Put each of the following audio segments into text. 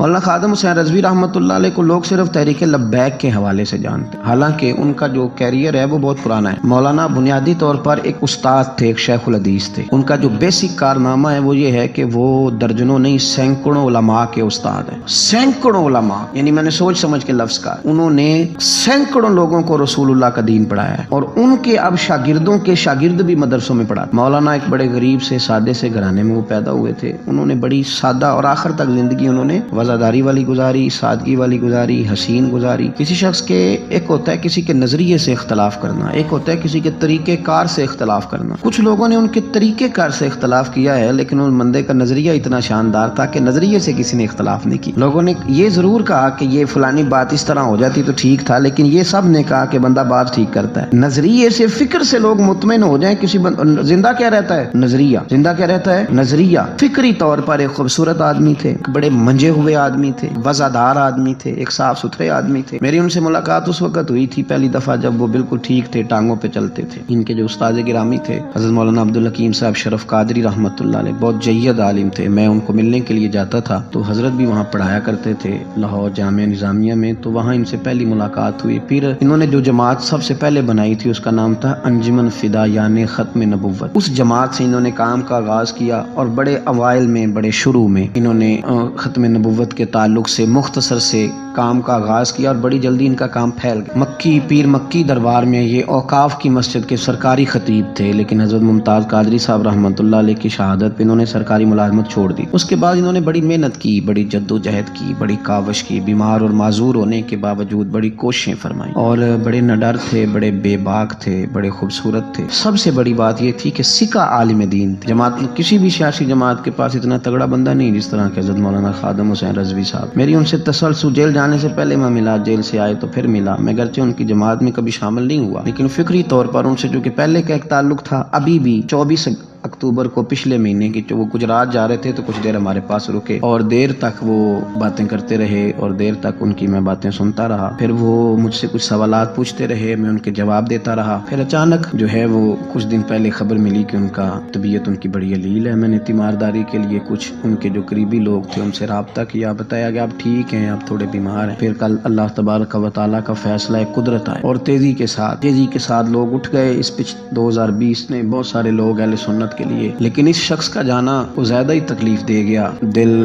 مولانا خادم حسین رضوی رحمۃ اللہ علیہ کو لوگ صرف تحریک لبیک کے حوالے سے جانتے ہیں، حالانکہ ان کا جو کیریئر ہے وہ بہت پرانا ہے۔ مولانا بنیادی طور پر ایک استاد تھے، ایک شیخ الحدیث تھے۔ ان کا جو بیسک کارنامہ ہے وہ یہ ہے کہ وہ درجنوں نہیں سینکڑوں علماء کے استاد ہیں، سینکڑوں علماء، یعنی میں نے سوچ سمجھ کے لفظ کہا، انہوں نے سینکڑوں لوگوں کو رسول اللہ کا دین پڑھایا ہے، اور ان کے اب شاگردوں کے شاگرد بھی مدرسوں میں پڑھاتے۔ مولانا ایک بڑے غریب سے سادے سے گھرانے میں وہ پیدا ہوئے تھے، انہوں نے بڑی سادہ اور آخر تک زندگی انہوں نے وفاداری والی گزاری، سادگی والی گزاری، حسین گزاری۔ کسی شخص کے ایک ہوتا ہے کسی کے نظریے سے اختلاف کرنا، ایک ہوتا ہے کسی کے طریقہ کار سے اختلاف کرنا۔ کچھ لوگوں نے ان کے طریقہ کار سے اختلاف کیا ہے، لیکن ان بندے کا نظریہ اتنا شاندار تھا کہ نظریے سے کسی نے اختلاف نہیں کی۔ لوگوں نے یہ ضرور کہا کہ یہ فلانی بات اس طرح ہو جاتی تو ٹھیک تھا، لیکن یہ سب نے کہا کہ بندہ بات ٹھیک کرتا ہے۔ نظریے سے، فکر سے لوگ مطمئن ہو جائیں کسی زندہ کیا رہتا ہے؟ نظریہ۔ زندہ کیا رہتا ہے؟ نظریہ۔ فکری طور پر ایک خوبصورت آدمی تھے، بڑے منجے ہوئے آدمی تھے، وزادار آدمی تھے، ایک صاف ستھرے آدمی تھے۔ میری ان سے ملاقات اس وقت ہوئی تھی پہلی دفعہ جب وہ بالکل ٹھیک تھے، ٹانگوں پہ چلتے تھے۔ ان کے جو استاد گرامی تھے حضرت مولانا عبدالحکیم صاحب شرف قادری رحمۃ اللہ علیہ، بہت جید عالم تھے۔ میں ان کو ملنے کے لیے جاتا تھا تو حضرت بھی وہاں پڑھایا کرتے تھے لاہور جامعہ نظامیہ میں، تو وہاں ان سے پہلی ملاقات ہوئی۔ پھر انہوں نے جو جماعت سب سے پہلے بنائی تھی اس کا نام تھا انجمن فدا یعنی ختم نبوت۔ اس جماعت سے انہوں نے کام کا آغاز کیا، اور بڑے اوائل میں، بڑے شروع میں انہوں نے ختم نبوت کے تعلق سے مختصر سے کام کا آغاز کیا، اور بڑی جلدی ان کا کام پھیل گیا۔ مکی پیر مکی دربار میں یہ اوقاف کی مسجد کے سرکاری خطیب تھے، لیکن حضرت ممتاز قادری صاحب رحمۃ اللہ علیہ کی شہادت پہ انہوں نے سرکاری ملازمت چھوڑ دی۔ اس کے بعد انہوں نے بڑی محنت کی، بڑی جد و جہد کی، بڑی کاوش کی، بیمار اور معذور ہونے کے باوجود بڑی کوششیں فرمائیں، اور بڑے نڈر تھے، بڑے بے باک تھے، بڑے خوبصورت تھے۔ سب سے بڑی بات یہ تھی کہ سکہ عالم دین تھے۔ جماعت میں کسی بھی سیاسی جماعت کے پاس اتنا تگڑا بندہ نہیں جس طرح کہ حضرت مولانا خادم حسین رضوی صاحب۔ میری ان سے تسلسل، جیل جانے سے پہلے میں ملا، جیل سے آئے تو پھر ملا۔ میں گرچہ ان کی جماعت میں کبھی شامل نہیں ہوا، لیکن فکری طور پر ان سے جو کہ پہلے کا ایک تعلق تھا، ابھی بھی 24 اکتوبر کو پچھلے مہینے کی وہ گجرات جا رہے تھے تو کچھ دیر ہمارے پاس رکے، اور دیر تک وہ باتیں کرتے رہے، اور دیر تک ان کی میں باتیں سنتا رہا۔ پھر وہ مجھ سے کچھ سوالات پوچھتے رہے، میں ان کے جواب دیتا رہا۔ پھر اچانک جو ہے وہ کچھ دن پہلے خبر ملی کہ ان کا طبیعت ان کی بڑی علیل ہے۔ میں نے تیمارداری کے لیے کچھ ان کے جو قریبی لوگ تھے ان سے رابطہ کیا، بتایا کہ آپ ٹھیک ہیں، آپ تھوڑے بیمار ہیں۔ پھر کل اللہ تبارک و تعالیٰ کا فیصلہ قدرت آئے، اور تیزی کے ساتھ لوگ اٹھ گئے۔ اس 2020 نے بہت سارے لوگ اہل سنت کے لیے، لیکن اس شخص کا جانا وہ زیادہ ہی تکلیف دے گیا، دل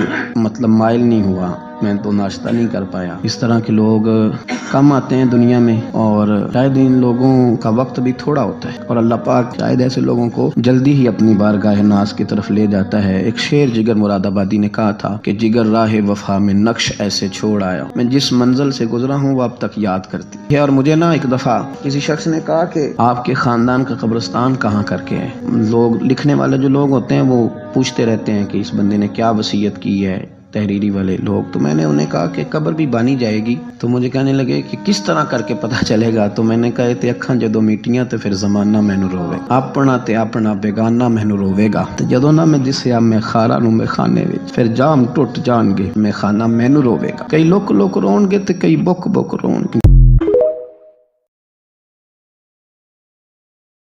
مائل نہیں ہوا، میں تو ناشتہ نہیں کر پایا۔ اس طرح کے لوگ کم آتے ہیں دنیا میں، اور شاید ان لوگوں کا وقت بھی تھوڑا ہوتا ہے، اور اللہ پاک شاید ایسے لوگوں کو جلدی ہی اپنی بارگاہ ناز کی طرف لے جاتا ہے۔ ایک شعر جگر مراد آبادی نے کہا تھا کہ جگر راہ وفا میں نقش ایسے چھوڑ آیا، میں جس منزل سے گزرا ہوں وہ اب تک یاد کرتی ہے۔ اور مجھے نا ایک دفعہ کسی شخص نے کہا کہ آپ کے خاندان کا قبرستان کہاں کر کے ہے؟ لوگ لکھنے والے جو لوگ ہوتے ہیں وہ پوچھتے رہتے ہیں کہ اس بندے نے کیا وصیت کی ہے، تحریری والے لوگ۔ تو میں نے انہیں کہا کہ قبر بھی بانی جائے گی۔ تو مجھے کہنے لگے کہ کس طرح کر کے پتہ چلے گا؟ تو میں نے کہا تے اکھاں جدوں میٹیاں تے پھر زمانہ مینوں روے، اپنا تے اپنا بیگانہ مینوں روے گا، تے جدوں نہ میں دسیا میں خارا نوں میں خانے وچ، پھر جام ٹوٹ جان گے میں خانہ مینوں روے گا۔ کئی لوک لوک رون گے تے کئی بک بک رون گے،